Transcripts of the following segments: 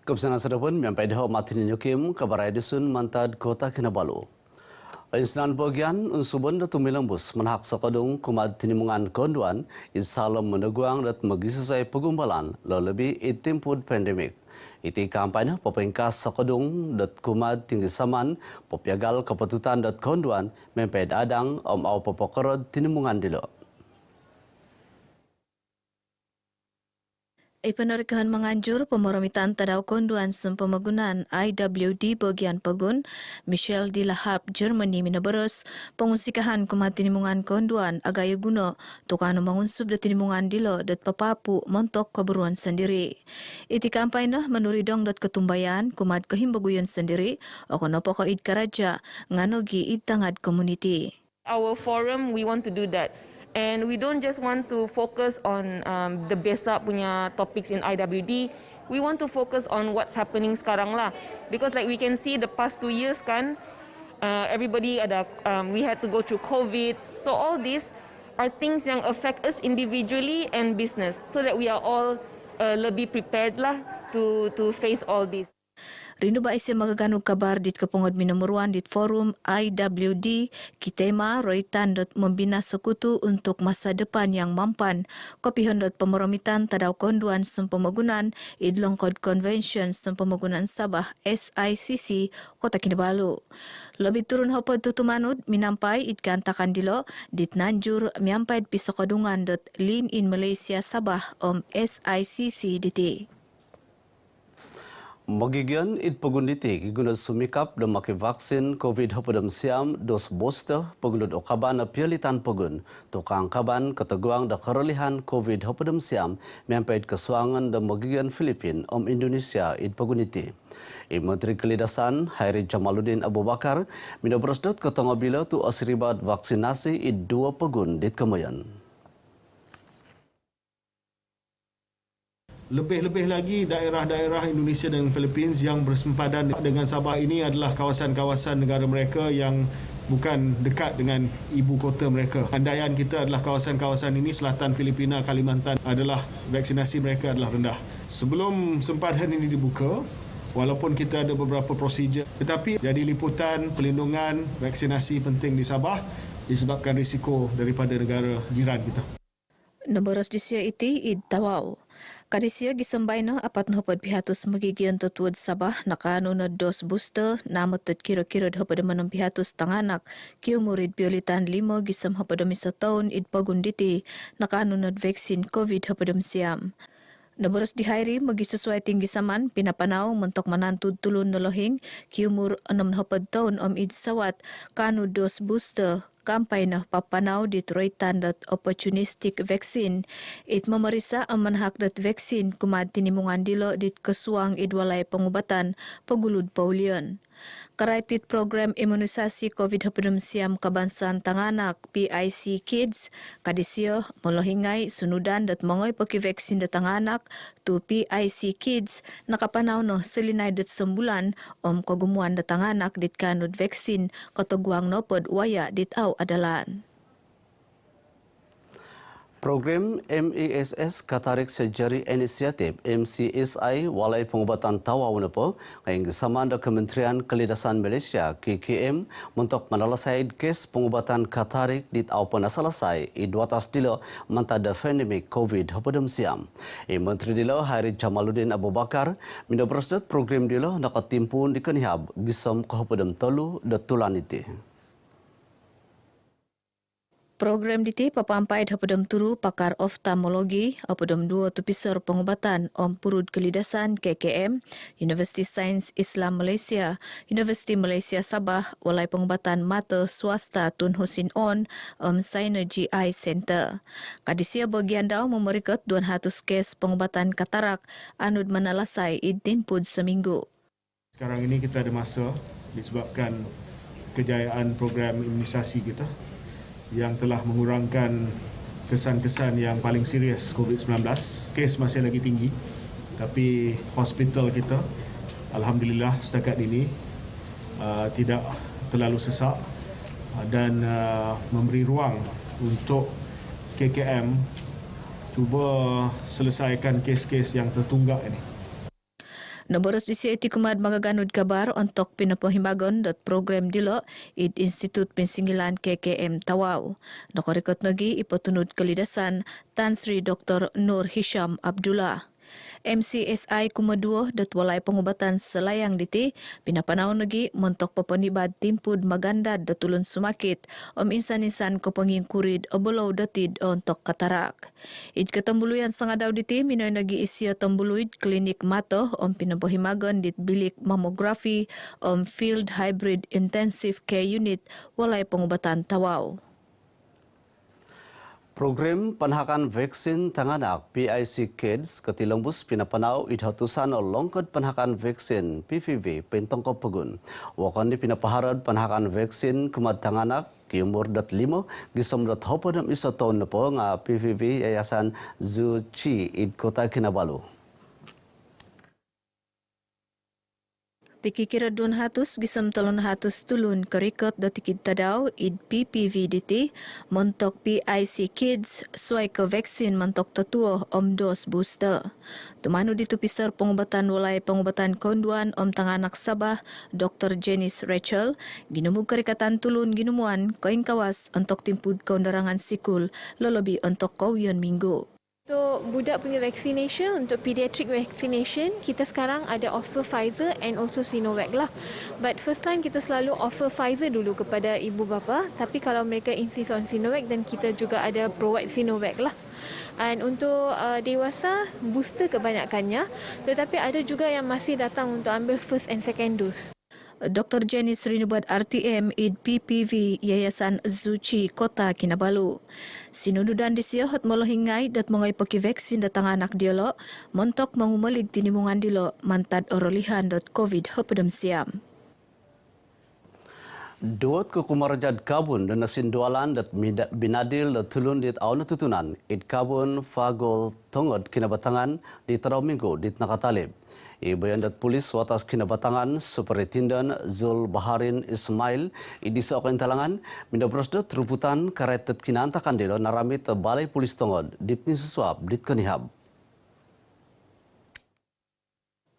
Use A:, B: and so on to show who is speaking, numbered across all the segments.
A: Kebesaran sedapun sampai dah Martin Yukim kabar Edison mantad kota Kinabalu. Insnan bagian unsubun datu milambus menhak sekadung kumat tinimungan konduan insalam meneguang dat magisusai pegumbalan lebih itimpud pandemik. Iti kampanye popengkas sekadung dat kumat tinggi saman popiagal kepetutan dat konduan memped adang au popokerod tinimungan dilo.
B: Penerkahan menganjur pemoromitan tadau konduan sempemagunan IWD bagian Pegun, Michelle di Lahab, Germany minaberus, pengusikahan kumatinimungan konduan agaya guna tukang mengunsub da tinimungan dilo dat papapu montok keberuan sendiri. Iti kampanye menuridong dat ketumbayan kumat kehimbaguyan sendiri, okonopo ko id karaja nganogi id tangad community.
C: Our forum, we want to do that. And we don't just want to focus on the besar punya topics in IWD. We want to focus on what's happening sekarang lah. Because like we can see the past 2 years kan, everybody we had to go through COVID. So all these are things yang affect us individually and business. So that we are all lebih prepared lah to face all this.
B: Rindu ba isya magagano kabar dit kapungod minamuruan dit forum IWD kitema roitan dot membina sekutu untuk masa depan yang mampan kopihon dot pemoromitan tadau konduan sempemagunan idlong code convention sempemagunan Sabah SICC Kota Kinabalu. Lebih turun hopod tutumanud minampai itkantakan dilo dit nanjur miampai pisokadungan dot Lean in Malaysia Sabah SICC diti.
A: Magigian it pagunditi guna sumikap dan maki vaksin COVID-19 siam dos booster pagundut okaban na pialitan pagun tukang kaban keteguang da kerelihan COVID-19 siam miampait kesuangan dan magigian Filipin Indonesia it pagunditi. Menteri Kelidasan Hairi Jamaluddin Abu Bakar minabrosdot ketengabila tu asribat vaksinasi it 2 pagun dit kemayan.
D: Lebih-lebih lagi daerah-daerah Indonesia dan Philippines yang bersempadan dengan Sabah ini adalah kawasan-kawasan negara mereka yang bukan dekat dengan ibu kota mereka. Andaian kita adalah kawasan-kawasan ini, Selatan Filipina, Kalimantan adalah vaksinasi mereka adalah rendah. Sebelum sempadan ini dibuka, walaupun kita ada beberapa prosedur, tetapi jadi liputan pelindungan vaksinasi penting di Sabah disebabkan risiko daripada negara jiran kita.
B: Nomboros disia iti id tawau. Kadisia gisambay no apat hopod pihatus magigian tutuad Sabah nakano na dos booster namot at kiro-kiro hopod manong pihatus tanganak kiumurid piolitan 5 gisam hopod misa taon id pagunditi nakano na vaksin COVID hopod siam. Naboros di Hairi magisusway tinggi saman pinapanaw mentok manantud tulun nolohing kiumur 6 hopod taon id sawat kano dos booster kampay na papanaw dit roitan dat opportunistic vaccine. It mamarisa ang manhak dat vaccine kumad tinimungan dilo dit kesuang idwalay pengubatan pagulud paulion. Karaitit program imunisasi COVID-19 siam kabansan tanganak PIC Kids kadisyo molohingay sunudan dat mongoy paki-vaksin dat tanganak to PIC Kids nakapanaw no selinay dat sembulan kagumuan dat tanganak dit kanod vaksin katugwang nopod waya dit aw adalan.
A: Program MESS Katarik Surgery Initiative MCSI walai pengobatan tawa unapo ngayong sama da Kementerian Kelidasan Malaysia KKM untuk menyelesaikan kes pengobatan katarik dit au pernah selesai i 12 dilo manta da pandemik COVID-19 siam. Menteri dilo Hairi Jamaluddin Abu Bakar minabrosdot program dilo nakatimpun di Kenihab gisam kahupodam tolu da tulan iti.
B: Program diti papampai hapodam turu pakar oftalmologi hapodam 2 tupisar pengobatan Purud Kelidasan KKM, University Sains Islam Malaysia, University Malaysia Sabah walai pengobatan mata swasta Tun Husin Synergy Eye Center. Kadisia bagian daw memerikat 200 kes pengobatan katarak anud manalasai idimpud seminggu.
D: Sekarang ini kita ada masa disebabkan kejayaan program imunisasi kita yang telah mengurangkan kesan-kesan yang paling serius COVID-19. Kes masih lagi tinggi, tapi hospital kita alhamdulillah setakat ini tidak terlalu sesak dan memberi ruang untuk KKM cuba selesaikan kes-kes yang tertunggak ini.
B: Naboros di iti kumad magaganud kabar untuk pinapahimagon dot program dilo id Institut Pensinggilan KKM Tawau. Nakarikot nagi ipatunod kalidasan Tan Sri Dr. Nur Hisham Abdullah. MCSI kumaduo dat walay pangubatan sa layang diti, pinapanaw nagi montok papanibad timpud magandad datulon sumakit insan-insan ko pangingkurid o bulaw datid ontok katarak. Id katambuluyan sa nga daw diti, minoy nagi isya tambuluid klinik mato pinapahimagon dit bilik mammography field hybrid intensive care unit walay pangubatan Tawau.
A: Program panhakan vaksin tanganak PIC Kids ketilangbus pinapanaw idhatusan o longkod panhakan vaksin PVV pentong kopagun. Wakan di pinapaharad panhakan vaksin kumad tanganak kiumur dat 5 gisom dat hopadam isa taon na po nga PVV Yayasan Zuchi id Kota Kinabalu.
B: Pikikira 200 gisam 300 tulun karikot datikid tadaw id PPV diti montok PIC Kids suay ka vaksin montok tatuo dos booster. Tumano dito pisar pangubatan walay pangubatan konduan tanganak Sabah Dr. Janice Rachel ginumug karikatan tulun ginumuan koing kawas ontok timpud kaundarangan sikul lolobi ontok kauyon minggu.
E: Untuk budak punya vaccination, untuk pediatric vaccination, kita sekarang ada offer Pfizer and also Sinovac lah. But first time kita selalu offer Pfizer dulu kepada ibu bapa. Tapi kalau mereka insist on Sinovac, dan kita juga ada provide Sinovac lah. And untuk dewasa, booster kebanyakannya. Tetapi ada juga yang masih datang untuk ambil first and second dose.
B: Dr. Janice Rinubad RTM id PPV Yayasan Zuchi Kota Kinabalu. Sinududan di siya at malahingay dat mga ipakivaksin datang anak dialo, montok mangumalig tinimungan dilo mantad orolihan.covid hapadam siyam.
A: Duot ko kumarajad kabun dan nasindualan dat binadil dat tulun dit aw natutunan id kabun fagol tongod kinabatangan di taraw minggu dit nakatalib. Ibayan dat pulis watas kinabatangan Superintendent Zul Baharin Ismail idisa ko talangan mindabros dat ruputan karet dat kinantakan dilo naramit balay pulis tongod dit ni susuap dit kanihab.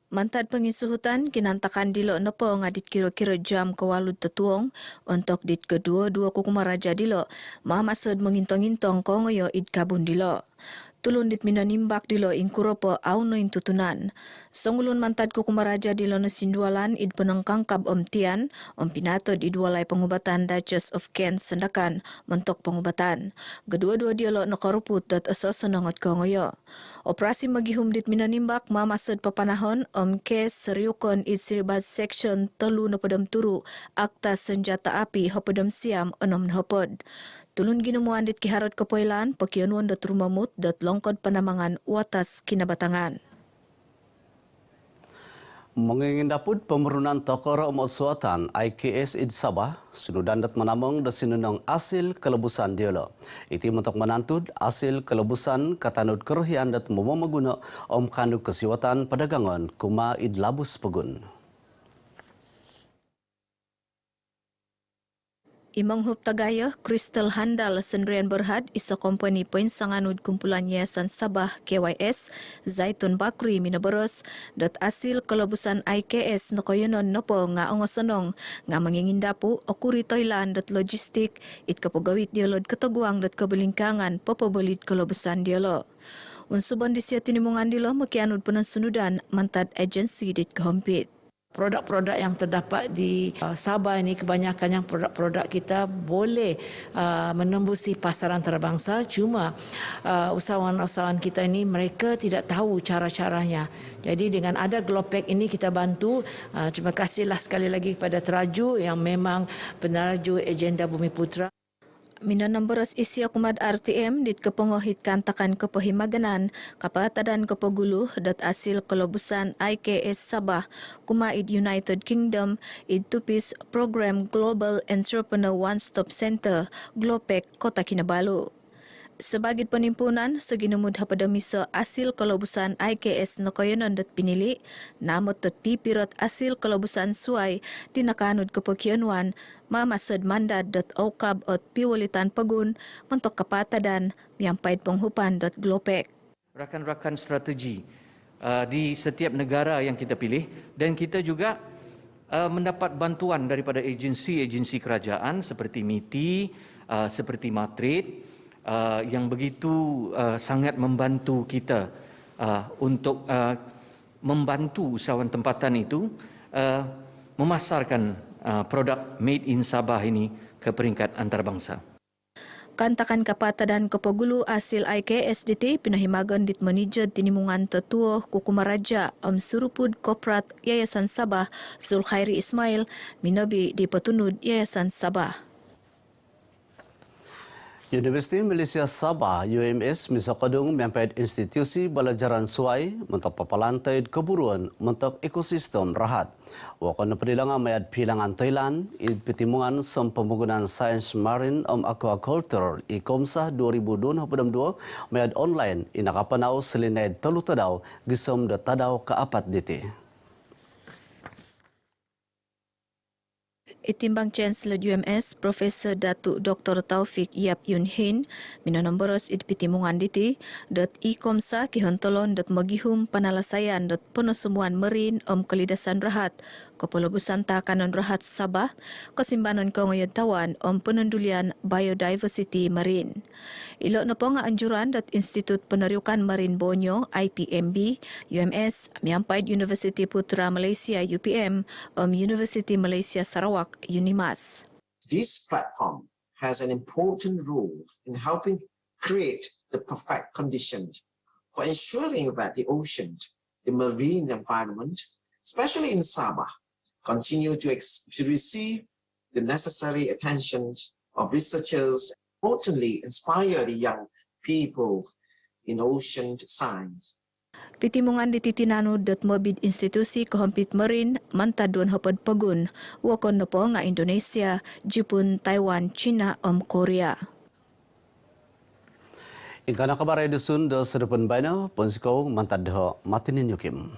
B: Mantad pangisuhutan kinantakan dilo na po nga dit kiro-kiro jam kawalud tatuong untuk dit kedua-dua kukumaraja dilo mamasod mangintong-intong ko ngayo id kabun dilo. Tulun dit minanimbak dilo ingkuro po awno intutunan. Songulun mantad kukumaraja dilo na sindualan id penangkangkab tian pinatod id walay pangubatan Duchess of Kent sendakan mentok pangubatan. Kedua-dua dilo nakaruput dat aso senangot ko ngayo. Operasi magihum dit minanimbak mamasod papanahon kes seriukon id siribad section 3 na padam turu akta senjata api hapadam siam 6 na hapod. Tulun ginumuan dit kiharot kapoilan pakianuan dat rumamut dat longkod panamangan watas kinabatangan.
A: Mengingindapud pemerunan tokor suatan IKS id Sabah sunudan dat manamong da sinunong asil kelebusan dialo. Iti mentok menantud asil kelebusan katanud keruhian dat memamaguna kanduk kesiwatan perdagangan kuma id labus pegun.
B: Imong hup tagaya Crystal Handal Sendrian Berhad isa kompani pensanganud kumpulan Yayasan Sabah KYS Zaitun Bakri Minabaros dat asil kelabusan IKS nakoyonon nopo nga angosonong nga mangingindapu o kuritoylan dat logistik it kapagawit dialod katagwang dat kabalingkangan papabalit kelabusan dialo. Unsuban di siya tinimungan dilo makianud penansunudan mantad agency dit kahampit.
F: Produk-produk yang terdapat di Sabah ini kebanyakan yang produk-produk kita boleh menembusi pasaran antarabangsa, cuma usahawan-usahawan kita ini mereka tidak tahu cara-caranya. Jadi dengan ada Glopek ini kita bantu. Terima kasihlah sekali lagi kepada Teraju yang memang peneraju agenda Bumi Putra.
B: Minanambaras isya kumad RTM dit kepengohit kantakan kepahimaganan kapatadan kepaguluh dat asil kelabusan IKS Sabah kumaid United Kingdom id tupis program Global Entrepreneur One Stop Center Glopek Kota Kinabalu. Sebagai penimpunan, seginumud hapadamisa asil kelabusan IKS nakayanan dat pinili, namot dat pipirot asil kelabusan suai dinakanud kepakianuan, mamasad mandat dat aukab at piwalitan pagun, mentok kapatadan, miyampaid penghupan dat Glopek.
G: Rakan-rakan strategi di setiap negara yang kita pilih, dan kita juga mendapat bantuan daripada agensi-agensi kerajaan seperti MITI, seperti Matrid, yang begitu sangat membantu kita untuk membantu usahawan tempatan itu memasarkan produk made in Sabah ini ke peringkat antarabangsa.
B: Kantakan kapata dan kepogulu hasil IKSDT pinahimagan dit manager tinimungan tetua Kukuma Raja Surupud Koprat Yayasan Sabah Zulkhairi Ismail minabi di petunud Yayasan Sabah.
A: Universiti Malaysia Sabah UMS misakadung menyampaikan institusi belajaran suai untuk papalantai keburuan untuk ekosistem rahat. Wakan perdilangan mayat pilangan Thailand pertimbangan pembangunan sains marine aquaculture ICOMSA 2022 mayat online inakapanau selinai telu tadau gisem de tadau ke apat diti.
B: Itimbang Chancellor UMS Profesor Datuk Dr. Taufik Yap Yun Hin minanamboros idpitimungan diti .ICOMSA kihontolon .magihum panalasayan .penusumuan merin kelidasan rahat Kepala Busanta Kanan Rahat Sabah kesimbanan kongayad tawan penundulian biodiversity marine. Ilok na po nga anjuran Institut Peneriukan Marin Borneo IPMB UMS miampaid University Putra Malaysia UPM University Malaysia Sarawak UNIMAS.
H: This platform has an important role in helping create the perfect conditions for ensuring that the ocean, the marine environment, especially in Sabah, continue to receive the necessary attention of researchers, importantly inspire the young people in ocean science.
B: Pitimungan dititinanu mobid institusi kehompit marin mantaduan hapad pagun wakon na po nga Indonesia, Jepun, Taiwan, China, Korea.
A: Ingkana kabarai dusun do sedepan baina ponsiko mantadho matinin yukim.